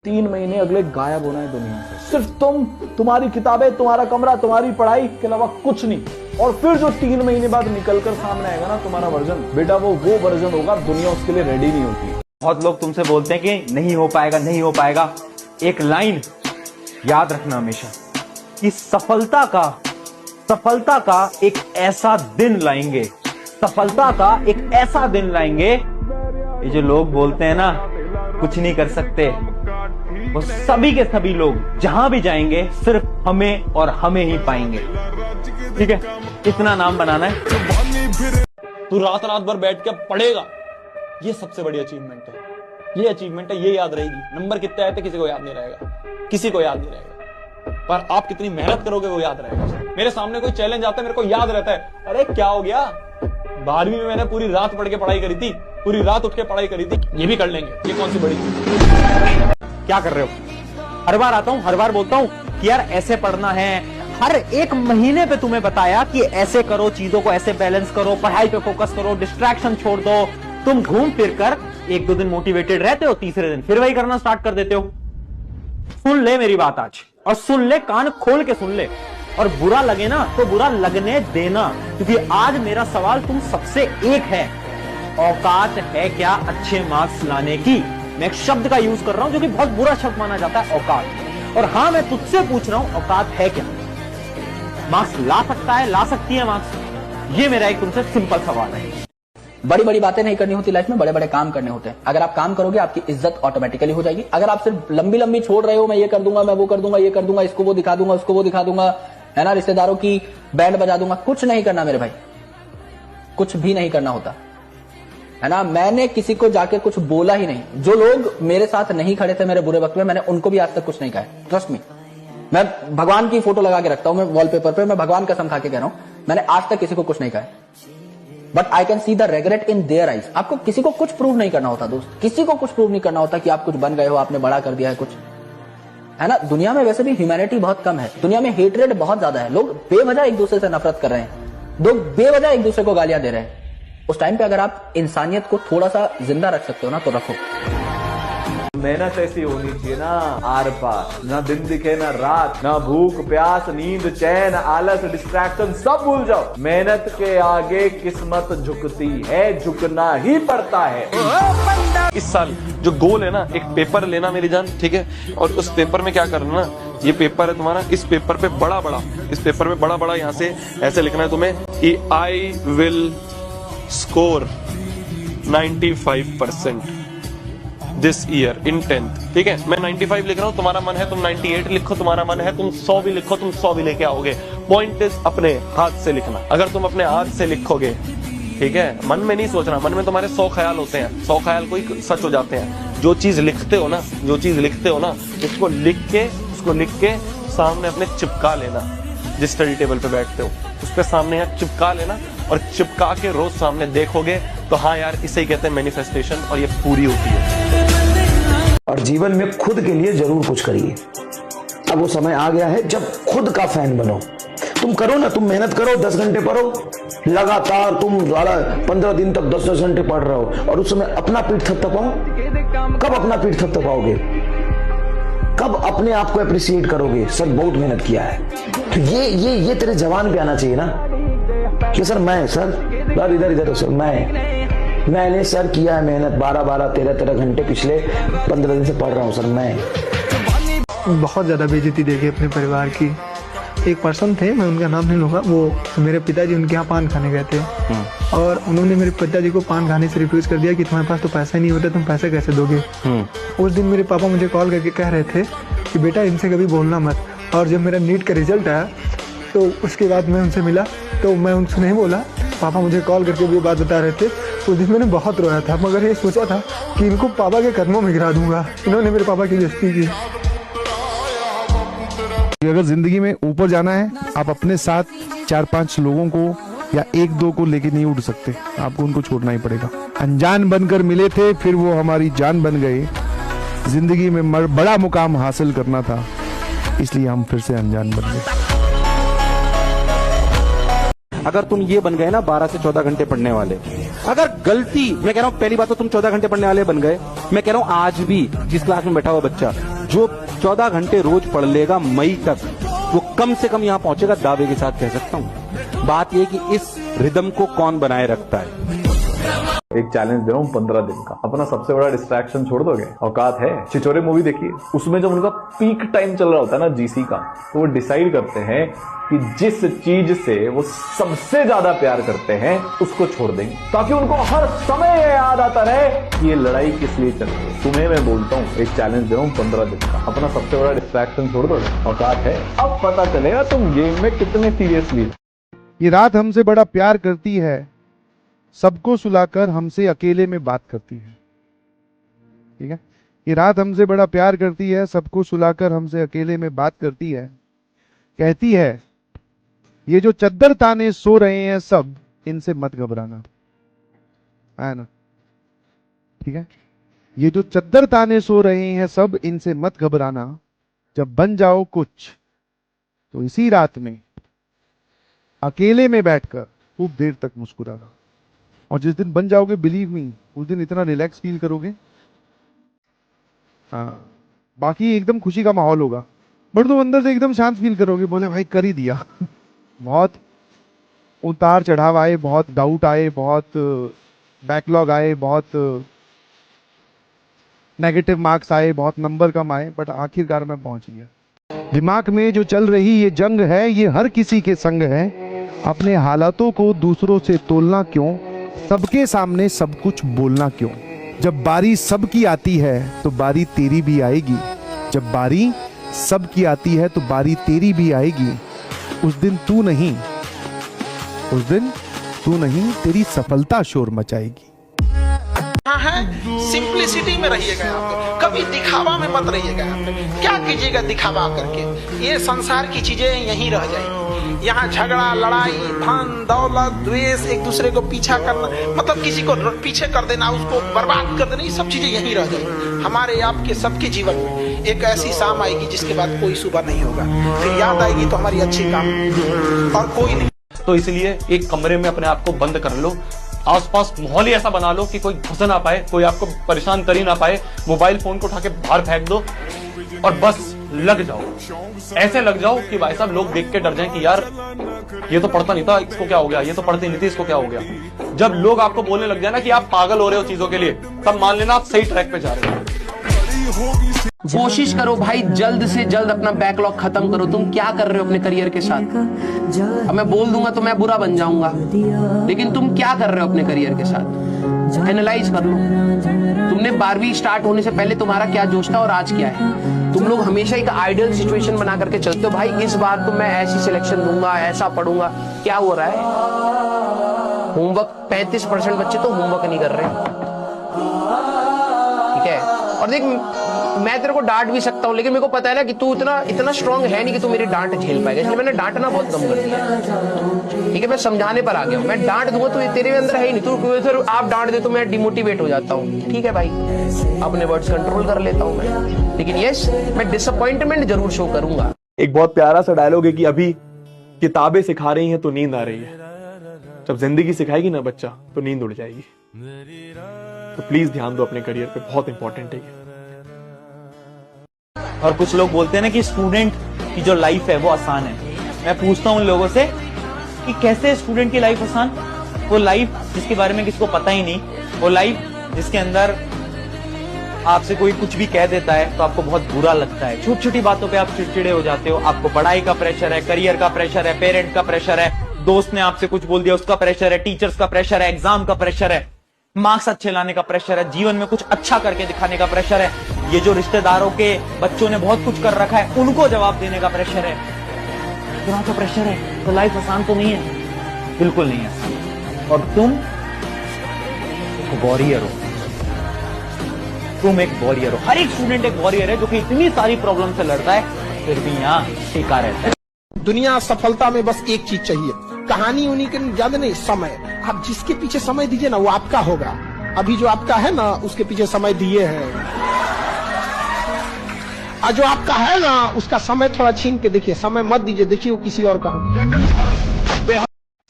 3 महीने अगले गायब होना है दुनिया से। सिर्फ तुम, तुम्हारी किताबें, तुम्हारा कमरा, तुम्हारी पढ़ाई के अलावा कुछ नहीं। और फिर जो 3 महीने बाद निकलकर सामने आएगा ना तुम्हारा वर्जन, बेटा वो वर्जन होगा, दुनिया उसके लिए रेडी नहीं होती। बहुत लोग तुमसे बोलते हैं कि नहीं हो पाएगा, नहीं हो पाएगा। एक लाइन याद रखना हमेशा कि सफलता का एक ऐसा दिन लाएंगे, सफलता का एक ऐसा दिन लाएंगे। ये जो लोग बोलते हैं ना कुछ नहीं कर सकते, वो सभी के सभी लोग जहां भी जाएंगे सिर्फ हमें और हमें ही पाएंगे। ठीक है, इतना नाम बनाना है। तू रात रात भर बैठ के पढ़ेगा, ये सबसे बड़ी अचीवमेंट है। ये अचीवमेंट है, ये याद रहेगी। नंबर कितने आए थे किसी को याद नहीं रहेगा, किसी को याद नहीं रहेगा, पर आप कितनी मेहनत करोगे वो याद रहेगा। मेरे सामने कोई चैलेंज आता है, मेरे को याद रहता है, अरे क्या हो गया, 12वीं में मैंने पूरी रात पढ़ के पढ़ाई करी थी, पूरी रात उठ के पढ़ाई करी थी, ये भी कर लेंगे। ये कौन सी बड़ी क्या कर रहे हो? हर बार आता हूं, हर बार बोलता हूं कि यार ऐसे पढ़ना है। हर एक महीने पे तुम्हें बताया कि ऐसे करो, चीजों को ऐसे बैलेंस करो, पढ़ाई पे फोकस करो, डिस्ट्रैक्शन छोड़ दो। तुम घूम फिर कर 1-2 दिन मोटिवेटेड रहते हो, तीसरे दिन फिर वही करना स्टार्ट कर देते हो। सुन ले मेरी बात आज, और सुन ले, कान खोल के सुन ले। और बुरा लगे ना तो बुरा लगने देना, क्योंकि आज मेरा सवाल तुम सबसे एक है, औकात है क्या अच्छे मार्क्स लाने की? मैं एक शब्द का यूज कर रहा हूं जो कि बहुत बुरा शब्द माना जाता है, औकात। और हां, मैं तुझसे पूछ रहा हूं, औकात है क्या? मार्क्स ला सकता है, ला सकती है मार्क्स? ये मेरा एक तुमसे सिंपल सवाल है। बड़ी बड़ी बातें नहीं करनी होती लाइफ में, बड़े बड़े काम करने होते हैं। अगर आप काम करोगे आपकी इज्जत ऑटोमेटिकली हो जाएगी। अगर आप सिर्फ लंबी लंबी छोड़ रहे हो, मैं ये कर दूंगा, मैं वो कर दूंगा, ये कर दूंगा, इसको वो दिखा दूंगा, उसको वो दिखा दूंगा, है ना, रिश्तेदारों की बैंड बजा दूंगा, कुछ नहीं करना मेरे भाई, कुछ भी नहीं करना होता है ना। मैंने किसी को जाके कुछ बोला ही नहीं। जो लोग मेरे साथ नहीं खड़े थे मेरे बुरे वक्त में, मैंने उनको भी आज तक कुछ नहीं कहा। ट्रस्ट मी, मैं भगवान की फोटो लगा के रखता हूं, मैं वॉलपेपर पे, मैं भगवान कसम खा के कह रहा हूं, मैंने आज तक किसी को कुछ नहीं कहा। But I can see the regret in their eyes. आपको किसी को कुछ प्रूव नहीं करना होता दोस्त, किसी को कुछ प्रूव नहीं करना होता कि आप कुछ बन गए हो, आपने बड़ा कर दिया है कुछ, है ना। दुनिया में वैसे भी ह्यूमैनिटी बहुत कम है, दुनिया में हेटरेट बहुत ज्यादा है। लोग बेवजह एक दूसरे से नफरत कर रहे हैं, लोग बेवजह एक दूसरे को गालियां दे रहे हैं। उस टाइम पे अगर आप इंसानियत को थोड़ा सा जिंदा रख सकते हो ना, तो रखो। मेहनत ऐसी होनी चाहिए ना, आर पार, ना दिन दिखे ना रात, ना भूख प्यास, नींद चैन, आलस, डिस्ट्रैक्शन सब भूल जाओ। मेहनत के आगे किस्मत झुकती है, झुकना ही पड़ता है। इस साल जो गोल है ना, एक पेपर लेना मेरी जान, ठीक है, और उस पेपर में क्या करना ना, ये पेपर है तुम्हारा, इस पेपर पे बड़ा बड़ा, इस पेपर में बड़ा बड़ा यहाँ से ऐसे लिखना है तुम्हें कि I will score 95% this year in 10th। ठीक है, मैं 95 लिख रहा हूं, तुम्हारा मन है तुम 98 लिखो, तुम्हारा मन है तुम 100 भी लिखो, तुम 100 भी लेके आओगे। पॉइंट इज अपने हाथ से लिखना। अगर तुम अपने हाथ से लिखोगे, ठीक है, मन में नहीं सोचना, मन में तुम्हारे 100 ख्याल होते हैं, 100 ख्याल कोई सच हो जाते हैं। जो चीज लिखते हो ना, जो चीज लिखते हो ना, उसको लिख के सामने अपने चिपका लेना। जिस स्टडी टेबल पे बैठते हो उस पे सामने यहाँ चिपका लेना, और चिपका के रोज सामने देखोगे तो हाँ यार, इसे ही कहते हैं मैनिफेस्टेशन, और ये पूरी होती है। और जीवन में खुद के लिए जरूर कुछ करिए। अब वो समय आ गया है जब खुद का फैन बनो। तुम करो ना, तुम मेहनत करो, 10 घंटे पढ़ो लगातार, तुम 15 दिन तक 10-10 घंटे पढ़ रहे हो, और उस समय अपना पीठ थपथपाओ। कब अपना पीठ थपथपाओगे? कब अपने आप को अप्रिशिएट करोगे? सर बहुत मेहनत किया है, तो ये तेरे जवान पे आना चाहिए ना कि सर मैं, सर इधर सर मैंने सर किया है मेहनत, 12-12, 13-13 घंटे पिछले 15 दिन से पढ़ रहा हूँ सर मैं। बहुत ज़्यादा बेइज्जती देखी अपने परिवार की। एक पर्सन थे, मैं उनका नाम नहीं लूँगा, वो मेरे पिताजी उनके यहाँ पान खाने गए थे, और उन्होंने मेरे पिताजी को पान खाने से रिफ्यूज़ कर दिया कि तुम्हारे पास तो पैसा ही नहीं होता, तुम पैसे कैसे दोगे। उस दिन मेरे पापा मुझे कॉल करके कह रहे थे कि बेटा इनसे कभी बोलना मत। और जब मेरा नीट का रिजल्ट आया तो उसके बाद मैं उनसे मिला, तो मैं उनसे नहीं बोला, पापा मुझे कॉल करके भी बात बता रहे थे। उस दिन मैंने बहुत रोया था, मगर ये सोचा था कि इनको पापा के कदमों में गिरा दूंगा। इन्होंने मेरे पापा की बेइज्जती की। अगर जिंदगी में ऊपर जाना है, आप अपने साथ 4-5 लोगों को या 1-2 को लेके नहीं उठ सकते, आपको उनको छोड़ना ही पड़ेगा। अनजान बनकर मिले थे, फिर वो हमारी जान बन गए। जिंदगी में बड़ा मुकाम हासिल करना था, इसलिए हम फिर से अनजान बन गए। अगर तुम ये बन गए ना 12 से 14 घंटे पढ़ने वाले, अगर गलती, मैं कह रहा हूँ पहली बात तो तुम 14 घंटे पढ़ने वाले बन गए, मैं कह रहा हूँ आज भी जिस क्लास में बैठा हुआ बच्चा जो 14 घंटे रोज पढ़ लेगा मई तक, वो कम से कम यहाँ पहुंचेगा, दावे के साथ कह सकता हूँ। बात यह कि इस रिदम को कौन बनाए रखता है। एक चैलेंज दे रहा हूँ 15 दिन का, अपना सबसे बड़ा डिस्ट्रैक्शन छोड़ दोगे? औकात है? छिछोरे मूवी देखिए, उसमें जब उनका पीक टाइम चल रहा होता है ना जीसी का, तो वो डिसाइड करते हैं कि जिस चीज से वो सबसे ज्यादा प्यार करते हैं उसको छोड़ देंगे, ताकि उनको हर समय ये याद आता रहे कि ये लड़ाई किस लिए चल रही है। तुम्हें मैं बोलता हूँ एक चैलेंज दे रहा हूँ 15 दिन का, अपना सबसे बड़ा डिस्ट्रैक्शन छोड़ दोगे? औकात है? अब पता चलेगा तुम गेम में कितने सीरियसली। ये रात हमसे बड़ा प्यार करती है, सबको सुलाकर हमसे अकेले में बात करती है। ठीक है, ये रात हमसे बड़ा प्यार करती है, सबको सुलाकर हमसे अकेले में बात करती है। कहती है ये जो चद्दर ताने सो रहे हैं सब, इनसे मत घबराना, है ना? ठीक है, ये जो चद्दर ताने सो रहे हैं सब, इनसे मत घबराना, जब बन जाओ कुछ तो इसी रात में अकेले में बैठकर खूब देर तक मुस्कुराना। और जिस दिन बन जाओगे, बिलीव मी, उस दिन इतना रिलैक्स फील करोगे। हाँ, बाकी एकदम खुशी का माहौल होगा, बट तुम अंदर से एकदम शांत फील करोगे, बोले भाई कर ही दिया। बहुत उतार चढ़ाव आए, बहुत डाउट आए, बहुत बैकलॉग आए, बहुत नेगेटिव मार्क्स आए, बहुत नंबर कम आए, बट आखिरकार मैं पहुंच गया। दिमाग में जो चल रही ये जंग है, ये हर किसी के संग है। अपने हालातों को दूसरों से तोलना क्यों, सबके सामने सब कुछ बोलना क्यों। जब बारी सबकी आती है तो बारी तेरी भी आएगी, जब बारी सबकी आती है तो बारी तेरी भी आएगी। उस दिन तू नहीं, उस दिन तू नहीं, तेरी सफलता शोर मचाएगी। सिंप्लिसिटी में रहिएगा यहाँ पे, कभी दिखावा में मत रहिएगा यहाँ पे। क्या कीजिएगा दिखावा करके? ये संसार की चीजें यहीं रह जाएंगी। यहाँ झगड़ा, लड़ाई, धन दौलत, द्वेष, एक दूसरे को पीछा करना, मतलब किसी को पीछे कर देना, उसको बर्बाद कर देना, ये सब चीजें यहीं रह जाएंगी। हमारे आपके सबके जीवन में एक ऐसी शाम आएगी जिसके बाद कोई सुबह नहीं होगा, फिर याद आएगी तो हमारी अच्छी काम और कोई नहीं। तो इसलिए एक कमरे में अपने आप को बंद कर लो, आसपास माहौल ही ऐसा बना लो कि कोई घुस ना पाए, कोई आपको परेशान कर ही ना पाए। मोबाइल फोन को उठा के बाहर फेंक दो और बस लग जाओ, ऐसे लग जाओ कि भाई साहब लोग देख के डर जाएं कि यार ये तो पढ़ता नहीं था, इसको क्या हो गया, ये तो पढ़ती नहीं थी, इसको क्या हो गया। जब लोग आपको बोलने लग जाए ना कि आप पागल हो रहे हो चीजों के लिए, तब मान लेना आप सही ट्रैक पे जा रहे हो। कोशिश करो भाई, जल्द से जल्द अपना बैकलॉग खत्म करो। तुम क्या कर रहे हो अपने करियर के साथ? अब मैं बोल दूंगा तो मैं बुरा बन जाऊंगा, लेकिन तुम क्या कर रहे हो अपने करियर के साथ? एनालाइज कर लो। तुमने 12वीं स्टार्ट होने से पहले तुम्हारा क्या जोश था और आज क्या है? तुम लोग हमेशा एक आइडियल सिचुएशन बना करके चलते हो, भाई इस बार तो मैं ऐसी सिलेक्शन दूंगा, ऐसा पढ़ूंगा। क्या हो रहा है? होमवर्क 35% बच्चे तो होमवर्क नहीं कर रहे। ठीक है, और देख मैं तेरे को डांट भी सकता हूँ, लेकिन मेरे को पता है ना कि तू इतना स्ट्रांग है नहीं कि तू मेरी डांट झेल पाएगा, इसलिए मैंने डांटना बहुत कम कर दिया। ठीक है, मैं समझाने पर आ गया हूँ। मैं डांट दूंगा तो तेरे अंदर है ही नहीं, तू फिर आप डांट दे तो मैं डिमोटिवेट हो जाता हूँ। ठीक है भाई, अपने वर्ड्स कंट्रोल कर लेता हूँ मैं, लेकिन यस मैं डिसअपॉइंटमेंट जरूर शो करूंगा। एक बहुत प्यारा सा डायलॉग है कि अभी किताबें सिखा रही हैं तो नींद आ रही है, जब जिंदगी सिखाएगी ना बच्चा तो नींद उड़ जाएगी। तो प्लीज ध्यान दो अपने करियर पे, बहुत इंपॉर्टेंट है। और कुछ लोग बोलते हैं ना कि स्टूडेंट की जो लाइफ है वो आसान है। मैं पूछता हूँ उन लोगों से कि कैसे स्टूडेंट की लाइफ आसान? वो लाइफ जिसके बारे में किसी को पता ही नहीं, वो लाइफ जिसके अंदर आपसे कोई कुछ भी कह देता है तो आपको बहुत बुरा लगता है, छोटी छोटी बातों पे आप चिड़चिड़े हो जाते हो। आपको पढ़ाई का प्रेशर है, करियर का प्रेशर है, पेरेंट का प्रेशर है, दोस्त ने आपसे कुछ बोल दिया उसका प्रेशर है, टीचर्स का प्रेशर है, एग्जाम का प्रेशर है, मार्क्स अच्छे लाने का प्रेशर है, जीवन में कुछ अच्छा करके दिखाने का प्रेशर है, ये जो रिश्तेदारों के बच्चों ने बहुत कुछ कर रखा है उनको जवाब देने का प्रेशर है। इतना तो प्रेशर है तो लाइफ आसान तो नहीं है, बिल्कुल नहीं है। और तुम एक वॉरियर हो, तुम एक वॉरियर हो। हर एक स्टूडेंट एक वॉरियर है जो कि इतनी सारी प्रॉब्लम से लड़ता है फिर भी यहाँ टिका रहता है। दुनिया सफलता में बस एक चीज चाहिए, कहानी उन्हीं के ज्यादा नहीं, समय। आप जिसके पीछे समय दीजिए ना वो आपका होगा। अभी जो आपका है ना उसके पीछे समय दिए हैं, और जो आपका है ना उसका समय थोड़ा छीन के देखिए, समय मत दीजिए, देखिए वो किसी और का हो।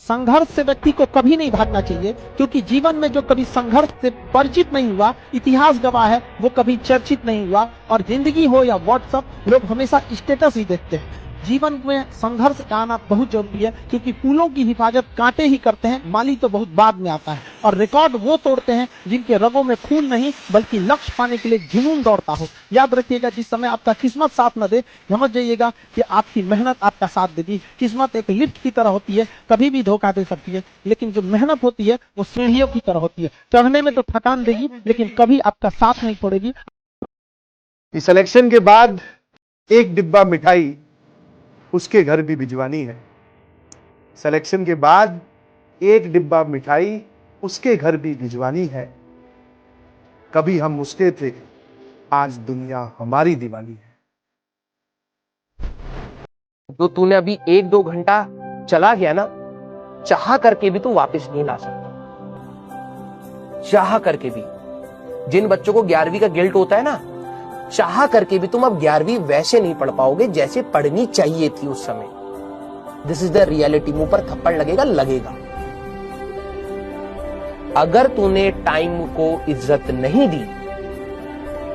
संघर्ष से व्यक्ति को कभी नहीं भागना चाहिए, क्योंकि जीवन में जो कभी संघर्ष से परिचित नहीं हुआ, इतिहास गवाह है, वो कभी चर्चित नहीं हुआ। और जिंदगी हो या व्हाट्सएप, लोग हमेशा स्टेटस ही देखते हैं। जीवन में संघर्ष का आना बहुत जरूरी है, क्योंकि फूलों की हिफाजत कांटे ही करते हैं, माली तो बहुत बाद में आता है। और रिकॉर्ड वो तोड़ते हैं जिनके रगों में खून नहीं बल्कि लक्ष्य पाने के लिए जुनून दौड़ता हो। याद रखिएगा, जिस समय आपका किस्मत साथ न दे, समझ जाइएगा कि आपकी मेहनत आपका साथ देगी। किस्मत एक लिफ्ट की तरह होती है, कभी भी धोखा दे सकती है, लेकिन जो मेहनत होती है वो सीढ़ियों की तरह होती है। चढ़ने में तो थकान देगी, लेकिन कभी आपका साथ नहीं छोड़ेगी। इस इलेक्शन के बाद एक डिब्बा मिठाई उसके घर भी भिजवानी है। सिलेक्शन के बाद एक डिब्बा मिठाई उसके घर भी भिजवानी है। कभी हम उसके थे, आज दुनिया हमारी दीवानी है। जो तूने अभी 1-2 घंटा चला गया ना, चाह करके भी तू वापस नहीं ला सकता। चाह करके भी, जिन बच्चों को 11वीं का गिल्ट होता है ना, चाह करके भी तुम अब 11वीं वैसे नहीं पढ़ पाओगे जैसे पढ़नी चाहिए थी उस समय। This is the reality. मुंह पर थप्पड़ लगेगा, लगेगा। अगर तूने टाइम को इज्जत नहीं दी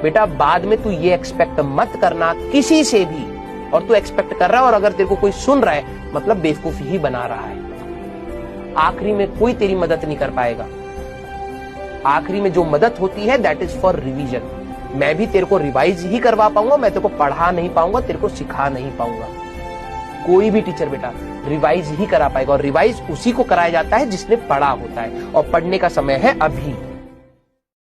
बेटा, बाद में तू ये एक्सपेक्ट मत करना किसी से भी, और तू एक्सपेक्ट कर रहा है और अगर तेरे को कोई सुन रहा है मतलब बेवकूफी ही बना रहा है। आखिरी में कोई तेरी मदद नहीं कर पाएगा। आखिरी में जो मदद होती है दैट इज फॉर रिवीजन। मैं भी तेरे को रिवाइज ही करवा पाऊंगा, मैं तेरे को पढ़ा नहीं पाऊंगा, तेरे को सिखा नहीं पाऊंगा। कोई भी टीचर बेटा रिवाइज ही करा पाएगा, और रिवाइज उसी को कराया जाता है जिसने पढ़ा होता है, और पढ़ने का समय है अभी।